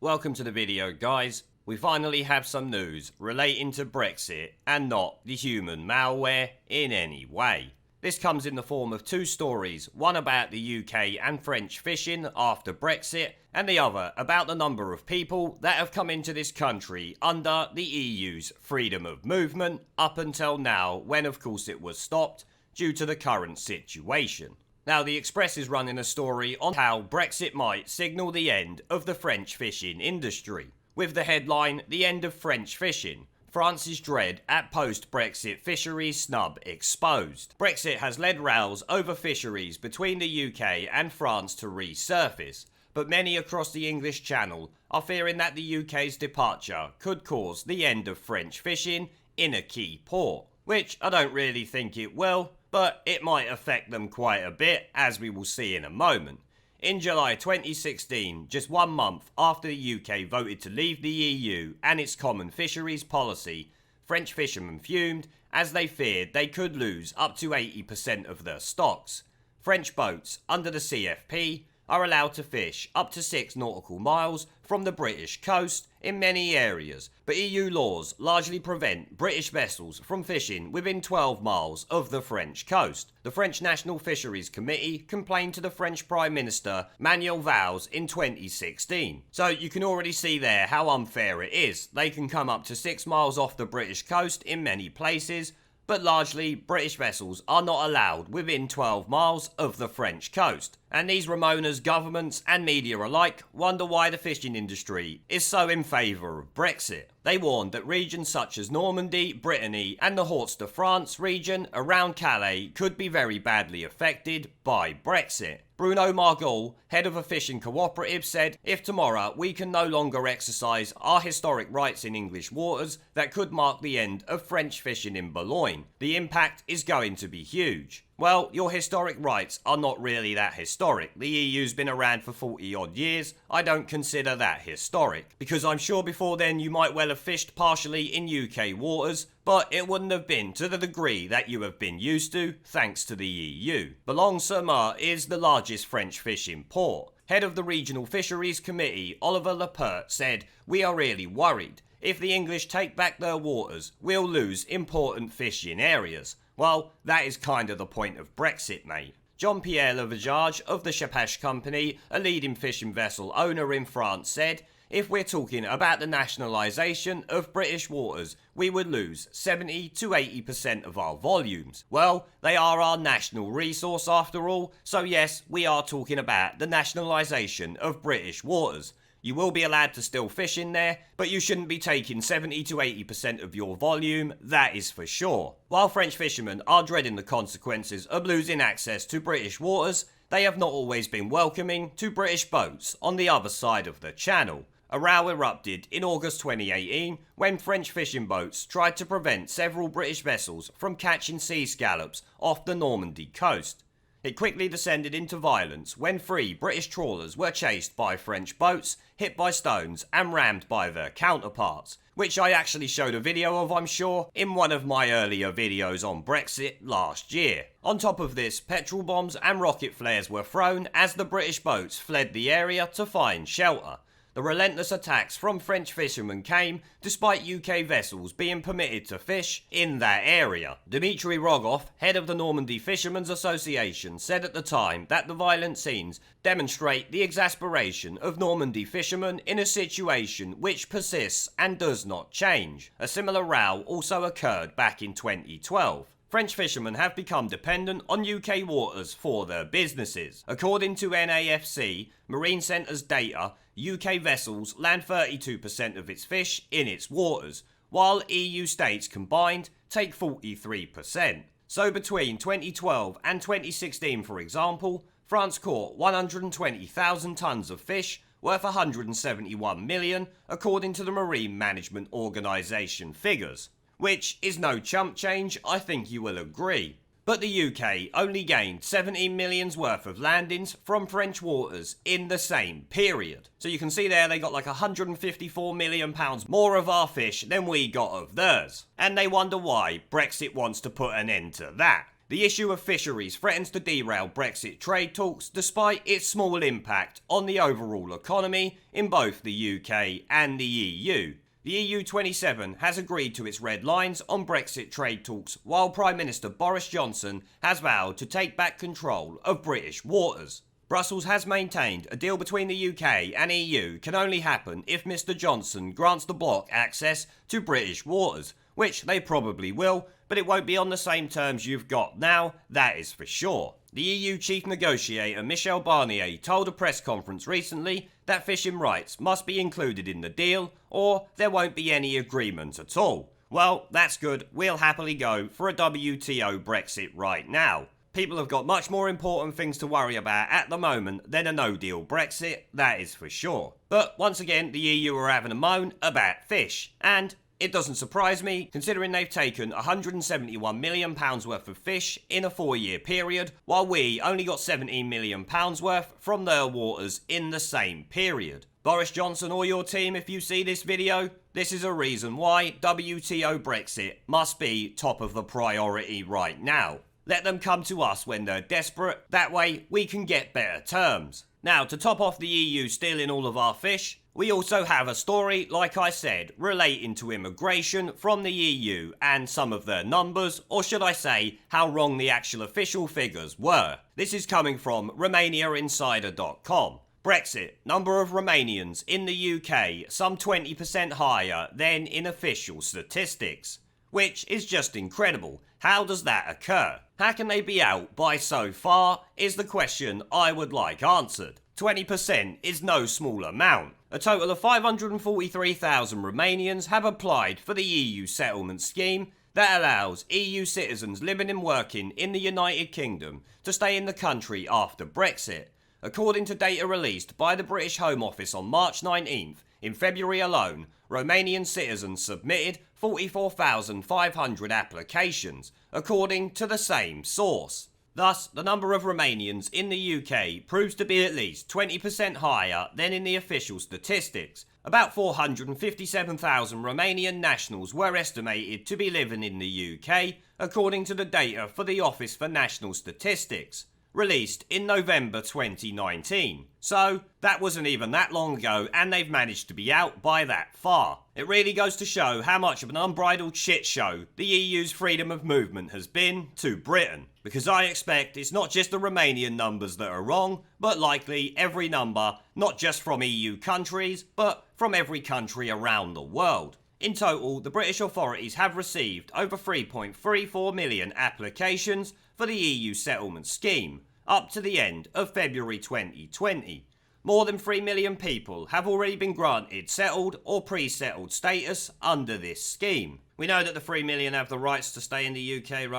Welcome to the video, guys. We finally have some news relating to Brexit and not the human malware in any way. This comes in the form of two stories, one about the UK and French fishing after Brexit, and the other about the number of people that have come into this country under the EU's freedom of movement up until now, when of course it was stopped due to the current situation. Now, the Express is running a story on how Brexit might signal the end of the French fishing industry, with the headline, "The End of French Fishing. France's dread at post-Brexit fisheries snub exposed." Brexit has led rows over fisheries between the UK and France to resurface, but many across the English Channel are fearing that the UK's departure could cause the end of French fishing in a key port, which I don't really think it will, but it might affect them quite a bit, as we will see in a moment. In July 2016, just 1 month after the UK voted to leave the EU and its common fisheries policy, French fishermen fumed as they feared they could lose up to 80% of their stocks. French boats under the CFP are allowed to fish up to 6 nautical miles from the British coast in many areas, but EU laws largely prevent British vessels from fishing within 12 miles of the French coast. The French National Fisheries Committee complained to the French Prime Minister Manuel Valls in 2016. So you can already see there how unfair it is. They can come up to 6 miles off the British coast in many places, but largely British vessels are not allowed within 12 miles of the French coast. And these Ramonas, governments and media alike wonder why the fishing industry is so in favour of Brexit. They warned that regions such as Normandy, Brittany and the Hauts-de-France region around Calais could be very badly affected by Brexit. Bruno Margol, head of a fishing cooperative, said, "If tomorrow we can no longer exercise our historic rights in English waters, that could mark the end of French fishing in Boulogne. The impact is going to be huge." Well, your historic rights are not really that historic. The EU's been around for 40 odd years. I don't consider that historic, because I'm sure before then you might well have fished partially in UK waters, but it wouldn't have been to the degree that you have been used to, thanks to the EU. Boulogne-sur-Mer is the largest French fishing port. Head of the Regional Fisheries Committee, Oliver Lepert, said, "We are really worried. If the English take back their waters, we'll lose important fishing areas." Well, that is kind of the point of Brexit, mate. Jean-Pierre Levageage of the Chapache Company, a leading fishing vessel owner in France, said, "If we're talking about the nationalisation of British waters, we would lose 70 to 80% of our volumes." Well, they are our national resource after all, so yes, we are talking about the nationalisation of British waters. You will be allowed to still fish in there, but you shouldn't be taking 70 to 80% of your volume, that is for sure. While French fishermen are dreading the consequences of losing access to British waters, they have not always been welcoming to British boats on the other side of the channel. A row erupted in August 2018 when French fishing boats tried to prevent several British vessels from catching sea scallops off the Normandy coast. It quickly descended into violence when 3 British trawlers were chased by French boats, hit by stones and rammed by their counterparts, which I actually showed a video of, I'm sure, in one of my earlier videos on Brexit last year. On top of this, petrol bombs and rocket flares were thrown as the British boats fled the area to find shelter. The relentless attacks from French fishermen came despite UK vessels being permitted to fish in that area. Dmitry Rogoff, head of the Normandy Fishermen's Association, said at the time that the violent scenes demonstrate the exasperation of Normandy fishermen in a situation which persists and does not change. A similar row also occurred back in 2012. French fishermen have become dependent on UK waters for their businesses. According to NAFC, Marine Centre's data, UK vessels land 32% of its fish in its waters, while EU states combined take 43%. So between 2012 and 2016, for example, France caught 120,000 tonnes of fish worth 171 million, according to the Marine Management Organisation figures. Which is no chump change, I think you will agree. But the UK only gained 17 million's worth of landings from French waters in the same period. So you can see there they got like £154 million more of our fish than we got of theirs. And they wonder why Brexit wants to put an end to that. The issue of fisheries threatens to derail Brexit trade talks despite its small impact on the overall economy in both the UK and the EU. The EU27 has agreed to its red lines on Brexit trade talks, while Prime Minister Boris Johnson has vowed to take back control of British waters. Brussels has maintained a deal between the UK and EU can only happen if Mr Johnson grants the bloc access to British waters, which they probably will, but it won't be on the same terms you've got now, that is for sure. The EU chief negotiator Michel Barnier told a press conference recently that fishing rights must be included in the deal or there won't be any agreement at all. Well, that's good, we'll happily go for a WTO Brexit right now. People have got much more important things to worry about at the moment than a no-deal Brexit, that is for sure. But once again, the EU are having a moan about fish, and it doesn't surprise me, considering they've taken £171 million worth of fish in a 4-year period, while we only got £17 million worth from their waters in the same period. Boris Johnson or your team, if you see this video, this is a reason why WTO Brexit must be top of the priority right now. Let them come to us when they're desperate, that way we can get better terms. Now, to top off the EU stealing all of our fish, we also have a story, like I said, relating to immigration from the EU and some of their numbers, or should I say, how wrong the actual official figures were. This is coming from RomaniaInsider.com. Brexit, number of Romanians in the UK, some 20% higher than in official statistics. Which is just incredible. How does that occur? How can they be out by so far, is the question I would like answered. 20% is no small amount. A total of 543,000 Romanians have applied for the EU settlement scheme that allows EU citizens living and working in the United Kingdom to stay in the country after Brexit. According to data released by the British Home Office on March 19th, in February alone, Romanian citizens submitted 44,500 applications, according to the same source. Thus, the number of Romanians in the UK proves to be at least 20% higher than in the official statistics. About 457,000 Romanian nationals were estimated to be living in the UK, according to the data for the Office for National Statistics, released in November 2019. So, that wasn't even that long ago, and they've managed to be out by that far. It really goes to show how much of an unbridled shit show the EU's freedom of movement has been to Britain. Because I expect it's not just the Romanian numbers that are wrong, but likely every number, not just from EU countries, but from every country around the world. In total, the British authorities have received over 3.34 million applications for the EU settlement scheme, up to the end of February 2020. More than 3 million people have already been granted settled or pre-settled status under this scheme. We know that the 3 million have the rights to stay in the UK,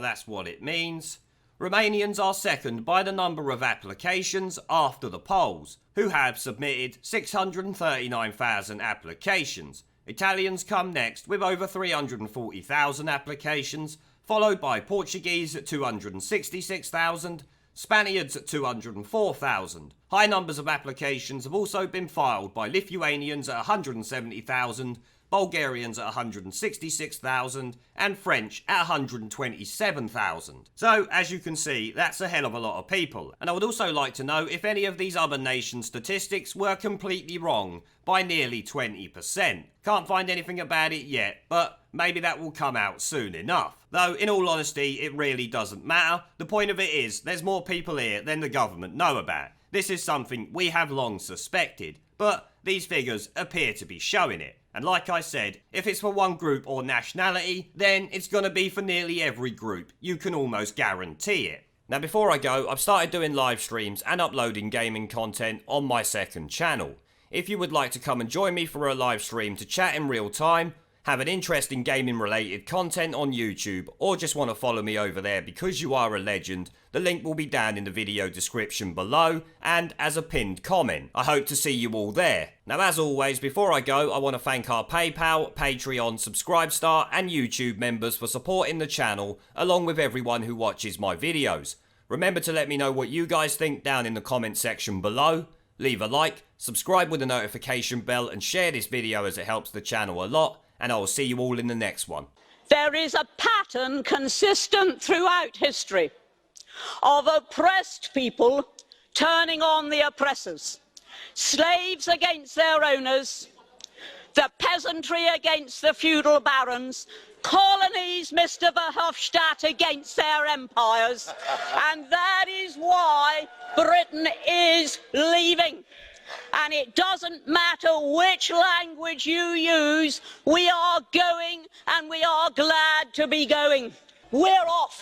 that's what it means. Romanians are second by the number of applications after the Poles, who have submitted 639,000 applications. Italians come next with over 340,000 applications, followed by Portuguese at 266,000, Spaniards at 204,000. High numbers of applications have also been filed by Lithuanians at 170,000, Bulgarians at 166,000, and French at 127,000. So, as you can see, that's a hell of a lot of people. And I would also like to know if any of these other nations' statistics were completely wrong by nearly 20%. Can't find anything about it yet, but maybe that will come out soon enough. Though, in all honesty, it really doesn't matter. The point of it is, there's more people here than the government know about. This is something we have long suspected, but these figures appear to be showing it. And like I said, if it's for one group or nationality, then it's gonna be for nearly every group. You can almost guarantee it. Now before I go, I've started doing live streams and uploading gaming content on my second channel. If you would like to come and join me for a live stream to chat in real time, have an interest in gaming related content on YouTube, or just want to follow me over there because you are a legend, the link will be down in the video description below and as a pinned comment. I hope to see you all there. Now as always, before I go, I want to thank our PayPal, Patreon, Subscribestar and YouTube members for supporting the channel, along with everyone who watches my videos. Remember to let me know what you guys think down in the comment section below. Leave a like, subscribe with the notification bell and share this video as it helps the channel a lot. And I will see you all in the next one. There is a pattern consistent throughout history of oppressed people turning on the oppressors, slaves against their owners, the peasantry against the feudal barons, colonies, Mr. Verhofstadt, against their empires, and that is why Britain is leaving. And it doesn't matter which language you use, we are going, and we are glad to be going. We're off.